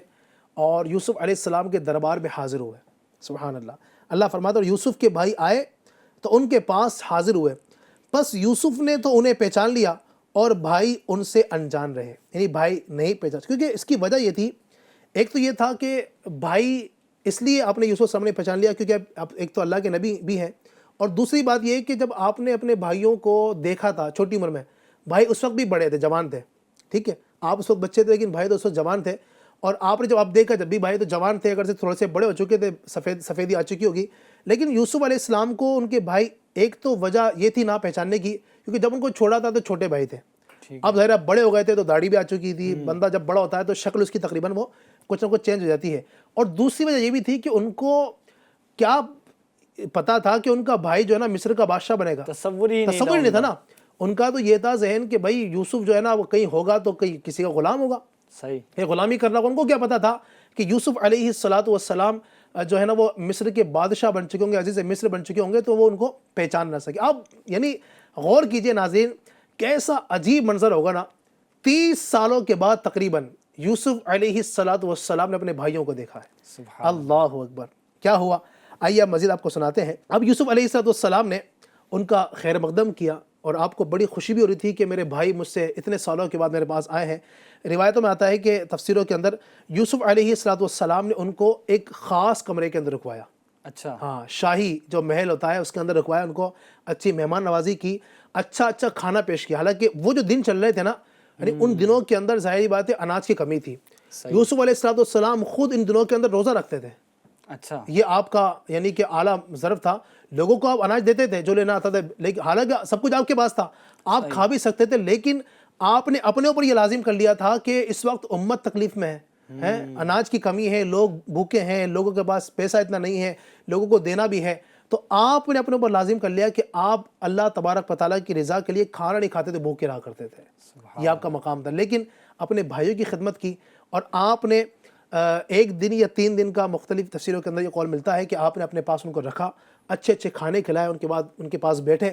اور یوسف علیہ السلام کے دربار میں حاضر ہوئے، سبحان اللہ فرماتا ہے اور یوسف کے بھائی آئے تو ان کے پاس حاضر ہوئے، بس یوسف نے تو انہیں پہچان لیا اور بھائی ان سے انجان رہے، یعنی بھائی نہیں پہچان، کیونکہ اس کی وجہ یہ تھی، ایک تو یہ تھا کہ بھائی اس لیے آپ نے یوسف سامنے پہچان لیا کیونکہ ایک تو اللہ کے نبی بھی ہیں، اور دوسری بات یہ کہ جب آپ نے اپنے بھائیوں کو دیکھا تھا چھوٹی عمر میں، بھائی اس وقت بھی بڑے تھے، جوان تھے، ٹھیک ہے، آپ اس وقت بچے تھے لیکن بھائی تو اس وقت جوان تھے، اور آپ نے جب آپ دیکھا جب بھی بھائی تو جوان تھے، اگر سے تھوڑے سے بڑے ہو چکے تھے، سفیدی آ چکی ہوگی، لیکن یوسف علیہ السلام کو ان کے بھائی، ایک تو وجہ یہ تھی نہ پہچاننے کی کیونکہ جب ان کو چھوڑا تھا تو چھوٹے بھائی تھے، اب ظاہر بڑے ہو گئے تھے تو داڑھی بھی آ چکی تھی، بندہ جب بڑا ہوتا ہے تو شکل اس کی تقریباً وہ کچھ نہ کچھ چینج ہو جاتی ہے، اور دوسری وجہ یہ بھی تھی کہ ان کو کیا پتا تھا کہ ان کا بھائی جو ہے نا مصر کا بادشاہ بنے گا، تصور ہی نہیں تھا نا، ان کا تو یہ تھا ذہن کہ بھائی یوسف جو ہے نا وہ کہیں ہوگا تو کہیں کسی کا غلام ہوگا، صحیح، یہ غلامی کرنا ہوگا، ان کو کیا پتا تھا کہ یوسف علیہ السلام جو ہے نا وہ مصر کے بادشاہ بن چکے ہوں گے، عزیز مصر بن چکے ہوں گے، تو وہ ان کو پہچان نہ سکے۔ اب یعنی غور کیجئے ناظرین، کیسا عجیب منظر ہوگا نا، 30 سالوں کے بعد تقریباً یوسف علیہ السلام نے اپنے بھائیوں کو دیکھا ہے، اللہ اکبر، کیا ہوا؟ آئیے اب مزید آپ کو سناتے ہیں۔ اب یوسف علیہ السلام نے ان کا خیر مقدم کیا اور آپ کو بڑی خوشی بھی ہو رہی تھی کہ میرے بھائی مجھ سے اتنے سالوں کے بعد میرے پاس آئے ہیں۔ روایتوں میں آتا ہے کہ تفسیروں کے اندر یوسف علیہ السلام نے ان کو ایک خاص کمرے کے اندر رکوایا، اچھا، ہاں، شاہی جو محل ہوتا ہے اس کے اندر رکوایا، ان کو اچھی مہمان نوازی کی، اچھا کھانا پیش کیا، حالانکہ وہ جو دن چل رہے تھے نا، یعنی ان دنوں کے اندر ظاہری بات ہے اناج کی کمی تھی، یوسف علیہ السلام خود ان دنوں کے اندر روزہ رکھتے تھے، اچھا، یہ آپ کا یعنی کہ اعلیٰ ظرف تھا، لوگوں کو آپ اناج دیتے تھے جو لینا آتا تھا، لیکن حالانکہ سب کچھ آپ کے پاس تھا، آپ کھا بھی سکتے تھے، لیکن آپ نے اپنے اوپر یہ لازم کر لیا تھا کہ اس وقت امت تکلیف میں ہے، اناج کی کمی ہے، لوگ بھوکے ہیں، لوگوں کے پاس پیسہ اتنا نہیں ہے، لوگوں کو دینا بھی ہے، تو آپ نے اپنے اوپر لازم کر لیا کہ آپ اللہ تبارک و تعالیٰ کی رضا کے لیے کھانا نہیں کھاتے تھے، بھوکے رہا کرتے تھے، یہ آپ کا مقام تھا، لیکن اپنے بھائیوں کی خدمت کی، اور آپ نے ایک دن یا 3 دن کا مختلف تفسیروں کے اندر یہ قول ملتا ہے کہ آپ نے اپنے پاس ان کو رکھا، اچھے کھانے کھلائے، ان کے بعد ان کے پاس بیٹھے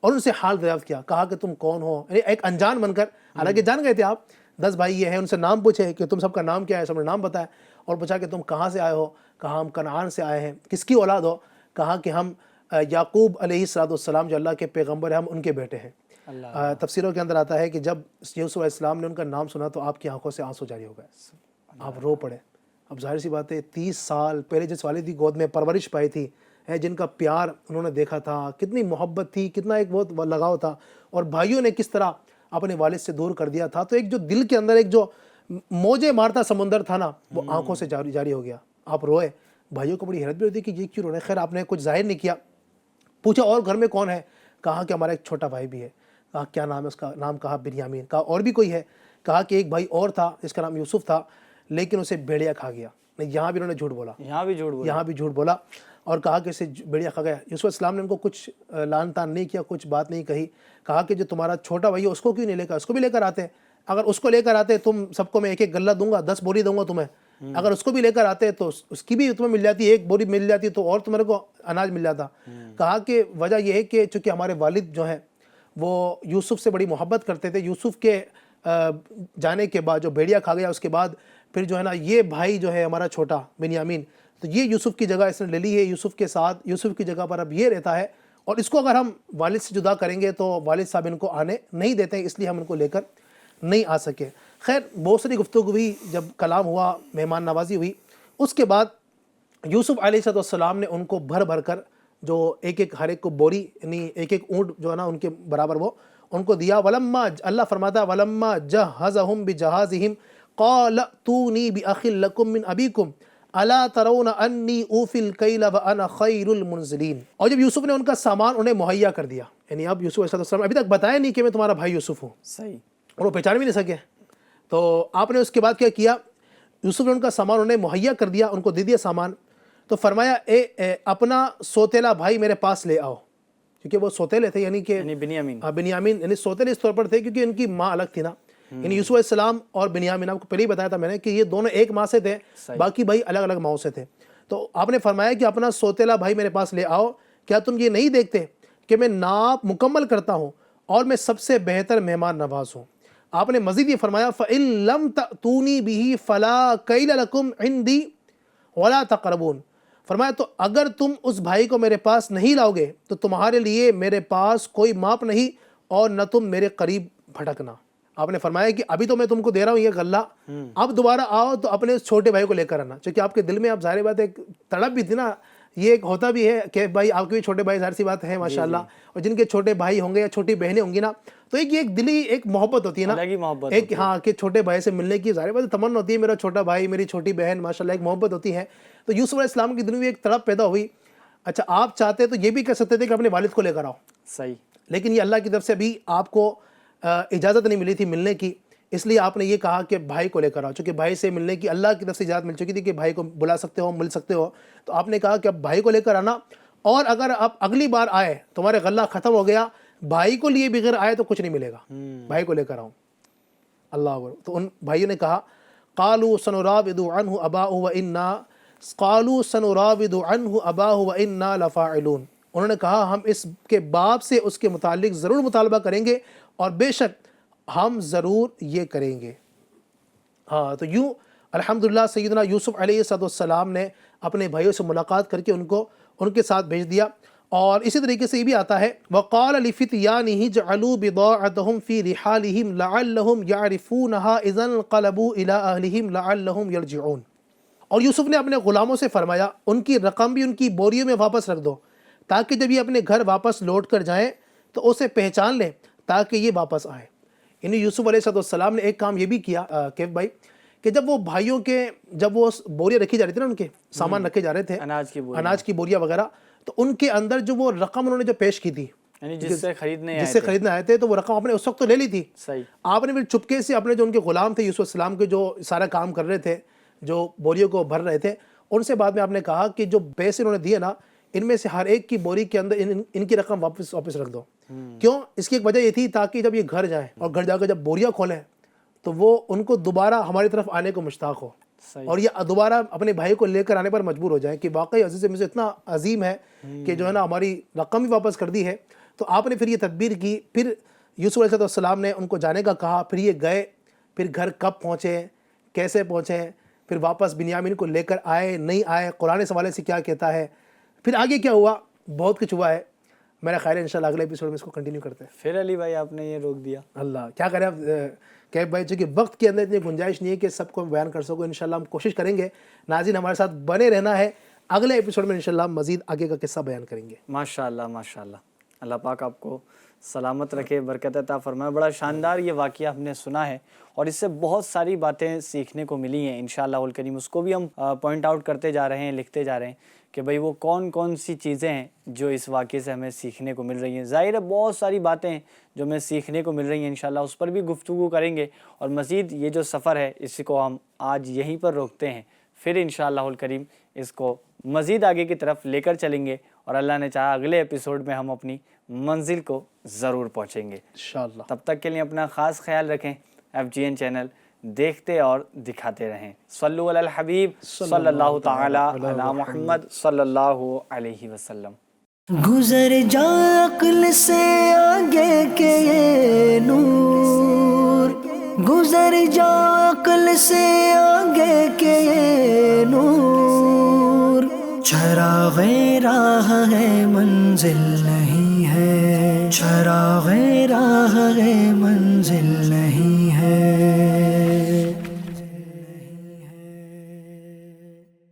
اور ان سے حال دریافت کیا، کہا کہ تم کون ہو، یعنی ایک انجان بن کر، حالانکہ جان گئے تھے آپ 10 بھائی یہ ہیں، ان سے نام پوچھے کہ تم سب کا نام کیا ہے، سب نے نام بتایا، اور پوچھا کہ تم کہاں سے آئے ہو، کہا ہم کنعان سے آئے ہیں، کس کی اولاد ہو، کہا کہ ہم یعقوب علیہ السلام جو اللہ کے پیغمبر ہیں ہم ان کے بیٹے ہیں۔ تفسیروں کے اندر آتا ہے کہ جب یوسف علیہ السلام نے ان کا نام سنا تو آپ کی آنکھوں سے آنسو جاری ہو گئے، آپ رو پڑے۔ اب ظاہر سی بات ہے 30 سال پہلے جس والد کی گود میں پرورش پائی تھی، جن کا پیار انہوں نے دیکھا تھا، کتنی محبت تھی، کتنا ایک بہت لگاؤ تھا، اور بھائیوں نے کس طرح اپنے والد سے دور کر دیا تھا، تو ایک جو دل کے اندر ایک جو موجے مارتا سمندر تھا نا، وہ آنکھوں سے جاری ہو گیا، آپ روئے۔ بھائیوں کو بڑی حیرت بھی ہوتی کہ یہ کیوں رو رہے ہیں، خیر آپ نے کچھ ظاہر نہیں کیا، پوچھا اور گھر میں کون ہے، کہا کہ ہمارا ایک چھوٹا بھائی بھی ہے، کہا کیا نام ہے اس کا، نام کہا بنیامین، کہا اور بھی کوئی ہے، کہا کہ ایک بھائی اور تھا جس کا نام یوسف تھا لیکن اسے بھیڑیا کھا گیا، یہاں بھی انہوں نے جھوٹ بولا، یہاں بھی جھوٹ بولا اور کہا کہ اسے بھیڑیا کھا گیا۔ یوسف علیہ السلام نے ان کو کچھ لان تان نہیں کیا، کچھ بات نہیں کہی، کہا کہ جو تمہارا چھوٹا بھائی ہے اس کو کیوں نہیں لے کر، اس کو بھی لے کر آتے، اگر اس کو لے کر آتے تم سب کو میں ایک غلہ دوں گا، 10 بوری دوں گا تمہیں، اگر اس کو بھی لے کر آتے تو اس کی بھی تمہیں مل جاتی، ایک بوری مل جاتی تو اور تمہارے کو اناج مل جاتا۔ کہا کہ وجہ یہ ہے کہ چونکہ ہمارے والد جو ہیں وہ یوسف سے بڑی محبت کرتے تھے، یوسف کے جانے کے بعد جو بھیڑیا کھا گیا اس کے بعد پھر جو ہے نا یہ بھائی جو ہے ہمارا چھوٹا بنیامین، تو یہ یوسف کی جگہ اس نے لے لی ہے، یوسف کے ساتھ یوسف کی جگہ پر اب یہ رہتا ہے، اور اس کو اگر ہم والد سے جدا کریں گے تو والد صاحب ان کو آنے نہیں دیتے ہیں، اس لیے ہم ان کو لے کر نہیں آ سکے۔ خیر بہت ساری گفتگو ہوئی، جب کلام ہوا، مہمان نوازی ہوئی، اس کے بعد یوسف علیہ السلام نے ان کو بھر کر جو ایک ہر ایک کو بوری، یعنی ایک اونٹ جو ہے نا ان کے برابر وہ ان کو دیا۔ ولما، اللہ فرماتا ہے ولما جہزہم بجہازہم قال اتونی باخ لکم من ابیکم الا ترون انی اوفی الکیل وانا خیر المنزلین۔ اور جب یوسف نے ان کا سامان انہیں مہیا کر دیا، یعنی اب یوسف علیہ السلام ابھی تک بتایا نہیں کہ میں تمہارا بھائی یوسف ہوں، صحیح، اور وہ پہچان بھی نہیں سکے، تو آپ نے اس کے بعد کیا کیا، یوسف نے ان کا سامان انہیں مہیا کر دیا، ان کو دے دیا سامان، تو فرمایا اپنا سوتیلا بھائی میرے پاس لے آؤ، کیونکہ وہ سوتیلے تھے، یعنی کہ بنیامین یعنی سوتیلے اس طور پر تھے کیونکہ ان کی ماں الگ تھی نا، یعنی یوسف علیہ السلام اور بنیامین، آپ کو پہلے ہی بتایا تھا میں نے کہ یہ دونوں ایک ماں سے تھے، باقی بھائی الگ الگ ماؤں سے تھے، تو آپ نے فرمایا کہ اپنا سوتیلا بھائی میرے پاس لے آؤ، کیا تم یہ نہیں دیکھتے کہ میں ناپ مکمل کرتا ہوں اور میں سب سے بہتر مہمان نواز ہوں۔ آپ نے مزید یہ فرمایا فَإِن لَمْ تَأْتُونِي بِهِ فَلَا كَيْلَ لَكُمْ عِنْدِي وَلَا تَقْرَبُونَ، فرمایا تو اگر تم اس بھائی کو میرے پاس نہیں لاؤ گے تو تمہارے لیے میرے پاس کوئی ماپ نہیں اور نہ تم میرے قریب بھٹکنا۔ آپ نے فرمایا کہ ابھی تو میں تم کو دے رہا ہوں یہ غلہ، اب دوبارہ آؤ تو اپنے اس چھوٹے بھائی کو لے کر آنا، چونکہ آپ کے دل میں اب ظاہر بات ایک تڑپ بھی تھی نا، یہ ایک ہوتا بھی ہے کہ بھائی آپ کے بھی چھوٹے بھائی ظاہر سی بات ہے ماشاءاللہ، اور جن کے چھوٹے بھائی ہوں گے یا چھوٹی بہنیں ہوں گی نا، تو ایک دلی ایک محبت ہوتی ہے نا، الگ ہی محبت ایک ہاں کہ چھوٹے بھائی سے ملنے کی ظاہر بات تمنا ہوتی ہے، میرا چھوٹا بھائی میری چھوٹی بہن ماشاءاللہ ایک محبت ہوتی ہے۔ تو یوسف علیہ السلام کے دل میں ایک تڑپ پیدا ہوئی۔ اچھا آپ چاہتے تو یہ بھی کر سکتے تھے کہ اپنے والد کو لے کر آؤ، صحیح، لیکن یہ اللہ کی طرف سے بھی آپ کو اجازت نہیں ملی تھی ملنے کی، اس لیے آپ نے یہ کہا کہ بھائی کو لے کر آؤ، چونکہ بھائی سے ملنے کی اللہ کی طرف سے اجازت مل چکی تھی کہ بھائی کو بلا سکتے ہو مل سکتے ہو، تو آپ نے کہا کہ اب بھائی کو لے کر آنا، اور اگر آپ اگلی بار آئے تمہارے غلہ ختم ہو گیا، بھائی کو لیے بغیر آئے تو کچھ نہیں ملے گا، بھائی کو لے کر آؤں۔ اللہ اکبر۔ تو ان بھائیوں نے کہا قالوا سنراود عنہ اباہ وانا قالوا سنراود عنہ اباہ وانا لفاعلون، انہوں نے کہا ہم اس کے باپ سے اس کے متعلق ضرور مطالبہ کریں گے اور بے شک ہم ضرور یہ کریں گے۔ ہاں تو یوں الحمدللہ سیدنا یوسف علیہ السلام نے اپنے بھائیوں سے ملاقات کر کے ان کے ساتھ بھیج دیا۔ اور اسی طریقے سے یہ بھی آتا ہے وَقَالَ لِفِتْيَانِهِ اجْعَلُوا بِضَاعَتَهُمْ فِي رِحَالِهِمْ لَعَلَّهُمْ يَعْرِفُونَهَا إِذَا انقَلَبُوا إِلَىٰ أَهْلِهِمْ لَعَلَّهُمْ يَرْجِعُونَ، اور یوسف نے اپنے غلاموں سے فرمایا ان کی رقم بھی ان کی بوریوں میں واپس رکھ دو، تاکہ جب یہ اپنے گھر واپس لوٹ کر جائیں تو اسے پہچان لیں تاکہ یہ واپس آئے۔ یعنی یوسف علیہ السلام نے ایک کام یہ بھی کیا کیف بھائی کہ جب وہ بھائیوں کے جب وہ بوریاں رکھی جا رہی تھی نا، ان کے سامان رکھے جا رہے تھے اناج کی بوریاں وغیرہ، تو ان کے اندر جو وہ رقم انہوں نے جو پیش کی تھی یعنی جس سے خریدنے آئے تھے تو وہ رقم آپ نے اس وقت تو لے لی تھی، آپ نے پھر چپکے سے اپنے جو ان کے غلام تھے یوسف السلام کے جو سارا کام کر رہے تھے جو بوریوں کو بھر رہے تھے، ان سے بعد میں آپ نے کہا کہ جو پیسے انہوں نے دیے نا ان میں سے ہر ایک کی بوری کے اندر ان کی رقم واپس رکھ دو۔ کیوں؟ اس کی ایک وجہ یہ تھی تاکہ جب یہ گھر جائیں اور گھر جا کر جب بوریاں کھولیں تو وہ ان کو دوبارہ ہماری طرف آنے کو مشتاق ہو اور یہ دوبارہ اپنے بھائی کو لے کر آنے پر مجبور ہو جائیں کہ واقعی عزیز مجھے اتنا عظیم ہے کہ جو ہے نا ہماری رقم بھی واپس کر دی ہے۔ تو آپ نے پھر یہ تدبیر کی، پھر یوسف علیہ السلام نے ان کو جانے کا کہا، پھر یہ گئے، پھر گھر کب پہنچے کیسے پہنچے، پھر واپس بنیامین کو لے کر آئے نہیں آئے، قرآن اس حوالے سے کیا کہتا ہے، پھر آگے کیا ہوا، بہت کچھ ہوا ہے۔ میرا خیال ہے انشاءاللہ اگلے ایپیسوڈ میں اس کو کنٹینیو کرتے ہیں۔ پھر علی بھائی آپ نے یہ روک دیا، اللہ کیا کریں اب کیف بھائی، چونکہ وقت کے اندر اتنی گنجائش نہیں ہے کہ سب کو بیان کر سکو، انشاءاللہ ہم کوشش کریں گے۔ ناظرین ہمارے ساتھ بنے رہنا ہے، اگلے ایپیسوڈ میں انشاءاللہ مزید آگے کا قصہ بیان کریں گے۔ ماشاءاللہ ماشاءاللہ، اللہ پاک آپ کو سلامت رکھے، برکت عطا فرمائے۔ بڑا شاندار یہ واقعہ ہم نے سنا ہے اور اس سے بہت ساری باتیں سیکھنے کو ملی ہیں انشاءاللہ الکریم، اس کو بھی ہم پوائنٹ آؤٹ کرتے جا رہے ہیں، لکھتے جا رہے ہیں کہ بھئی وہ کون سی چیزیں ہیں جو اس واقعے سے ہمیں سیکھنے کو مل رہی ہیں۔ ظاہر ہے بہت ساری باتیں ہیں جو ہمیں سیکھنے کو مل رہی ہیں، انشاءاللہ اس پر بھی گفتگو کریں گے، اور مزید یہ جو سفر ہے اس کو ہم آج یہیں پر روکتے ہیں، پھر انشاءاللہ الکریم اس کو مزید آگے کی طرف لے کر چلیں گے، اور اللہ نے چاہا اگلے ایپیسوڈ میں ہم اپنی منزل کو ضرور پہنچیں گے انشاءاللہ۔ تب تک کے لیے اپنا خاص خیال رکھیں، FGN چینل دیکھتے اور دکھاتے رہیں۔ صلو علی الحبیب صلی اللہ تعالی علی محمد صلی اللہ علیہ وسلم۔ گزر جا عقل سے آگے کے یہ نور، گزر جا عقل سے آگے کے یہ نور، چراغ راہ ہے منزل نہیں ہے، چراغ راہ ہے منزل نہیں ہے۔